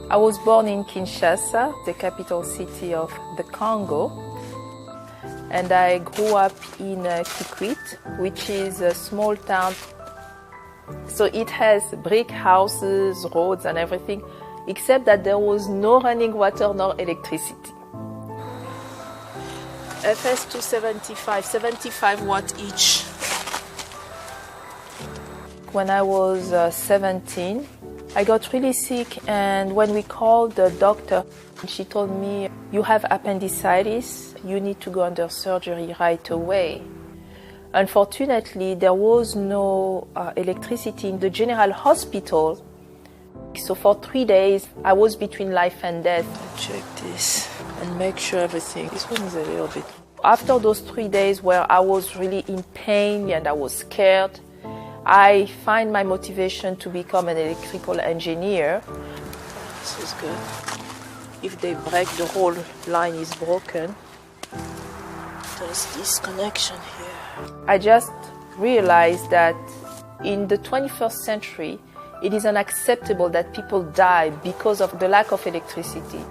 I was born in Kinshasa, the capital city of the Congo, and I grew up in Kikwit, which is a small town. So it has brick houses, roads and everything, except that there was no running water nor electricity. FS275, 75 watt each. When I was 17, I got really sick, and when we called the doctor, she told me, you have appendicitis, you need to go under surgery right away. Unfortunately, there was no electricity in the general hospital, so for 3 days I was between life and death. Check this and make sure everything. This one is a little bit. After those 3 days where I was really in pain and I was scared, I find my motivation to become an electrical engineer. This is good. If they break, the whole line is broken. There's this connection here. I just realized that in the 21st century, it is unacceptable that people die because of the lack of electricity.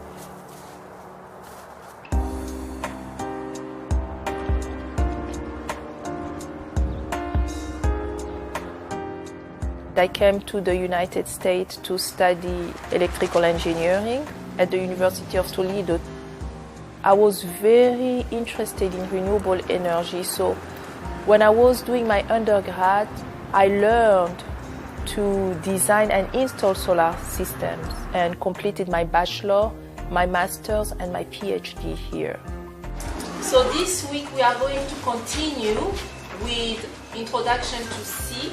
I came to the United States to study electrical engineering at the University of Toledo. I was very interested in renewable energy, so when I was doing my undergrad, I learned to design and install solar systems and completed my bachelor, my master's and my PhD here. So this week we are going to continue with Introduction to C.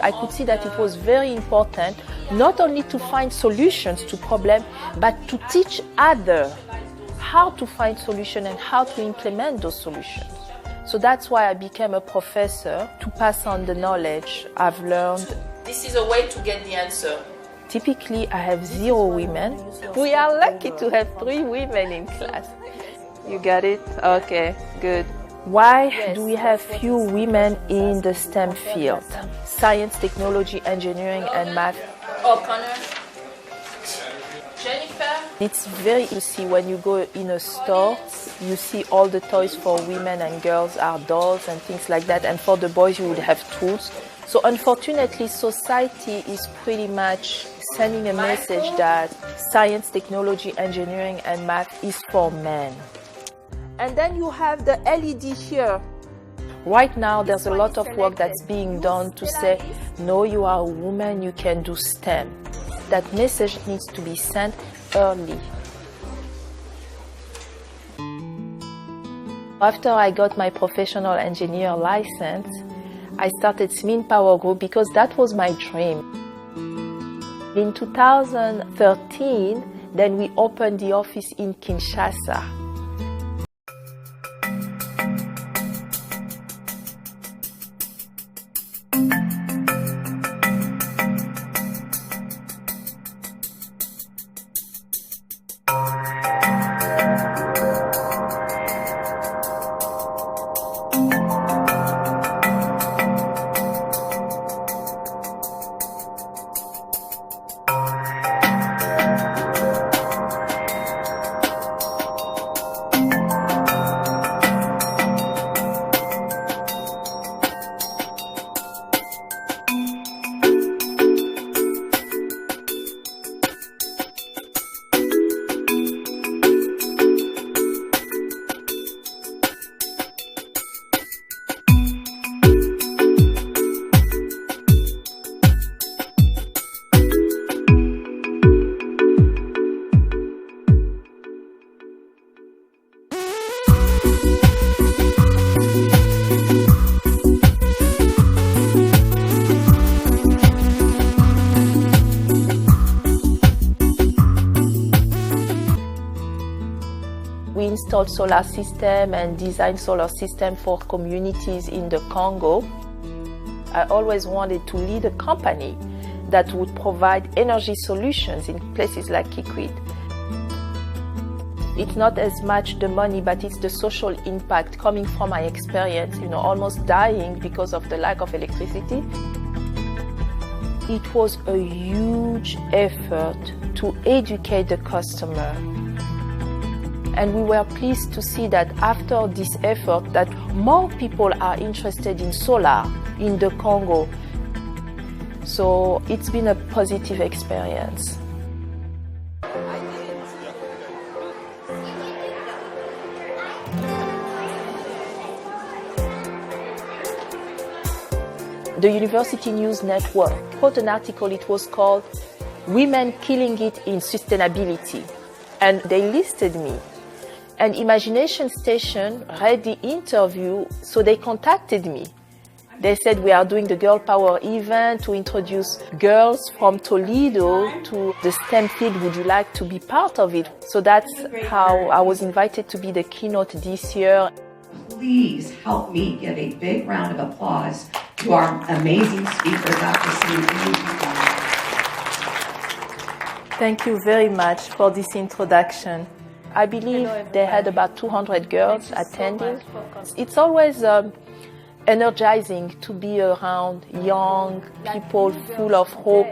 I could see that it was very important not only to find solutions to problems, but to teach others how to find solutions and how to implement those solutions. So that's why I became a professor, to pass on the knowledge I've learned. This is a way to get the answer. Typically, I have 0 women. We are lucky to have 3 women in class. You got it? Okay, good. Why do we have few women in the STEM field? Science, technology, engineering, and math. Oh, Connor. Jennifer. It's very easy when you go in a store, you see all the toys for women and girls are dolls and things like that, and for the boys you would have tools. So unfortunately, society is pretty much sending a message that science, technology, engineering, and math is for men. And then you have the LED here. Right now, there's a lot of work that's being done to say, no, you are a woman, you can do STEM. That message needs to be sent early. After I got my professional engineer license, I started SMIN Power Group because that was my dream. In 2013, then we opened the office in Kinshasa. We installed solar system and designed solar system for communities in the Congo. I always wanted to lead a company that would provide energy solutions in places like Kikwit. It's not as much the money, but it's the social impact coming from my experience, almost dying because of the lack of electricity. It was a huge effort to educate the customer. And we were pleased to see that after this effort that more people are interested in solar in the Congo. So it's been a positive experience. The University News Network wrote an article, it was called Women Killing It in Sustainability. And they listed me. And Imagination Station read the interview, so they contacted me. They said, we are doing the Girl Power event to introduce girls from Toledo to the STEM field. Would you like to be part of it? So that's how I was invited to be the keynote this year. Please help me give a big round of applause to our amazing speaker, Dr. Cindy. Thank you very much for this introduction. I believe they had about 200 girls attending. It's always energizing to be around young people full of hope,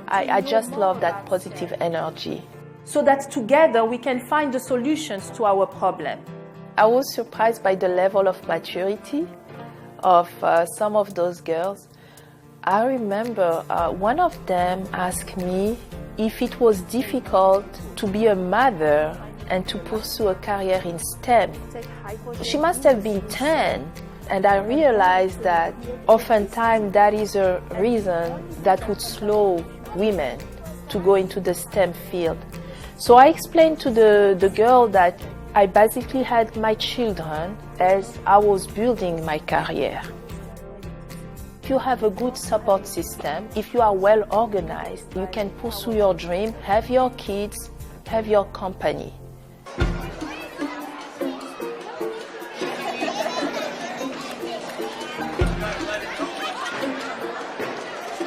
I just love that positive energy. So that together we can find the solutions to our problem. I was surprised by the level of maturity of some of those girls. I remember one of them asked me if it was difficult to be a mother and to pursue a career in STEM. She must have been 10, and I realized that oftentimes that is a reason that would slow women to go into the STEM field. So I explained to the girl that I basically had my children as I was building my career. If you have a good support system, if you are well organized, you can pursue your dream, have your kids, have your company.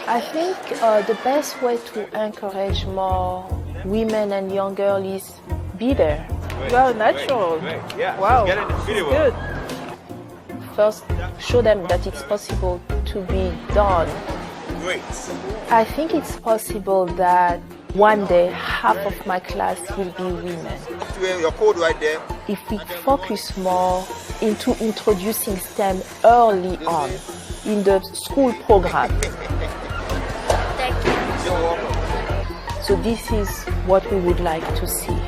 I think the best way to encourage more women and young girls is be there. You are natural. Yeah. Wow, Get in the video. good. First, show them that it's possible to be done. Great. I think it's possible that one day half of my class will be women. Your code right there. If we focus more into introducing STEM early on in the school program. You're welcome. So this is what we would like to see.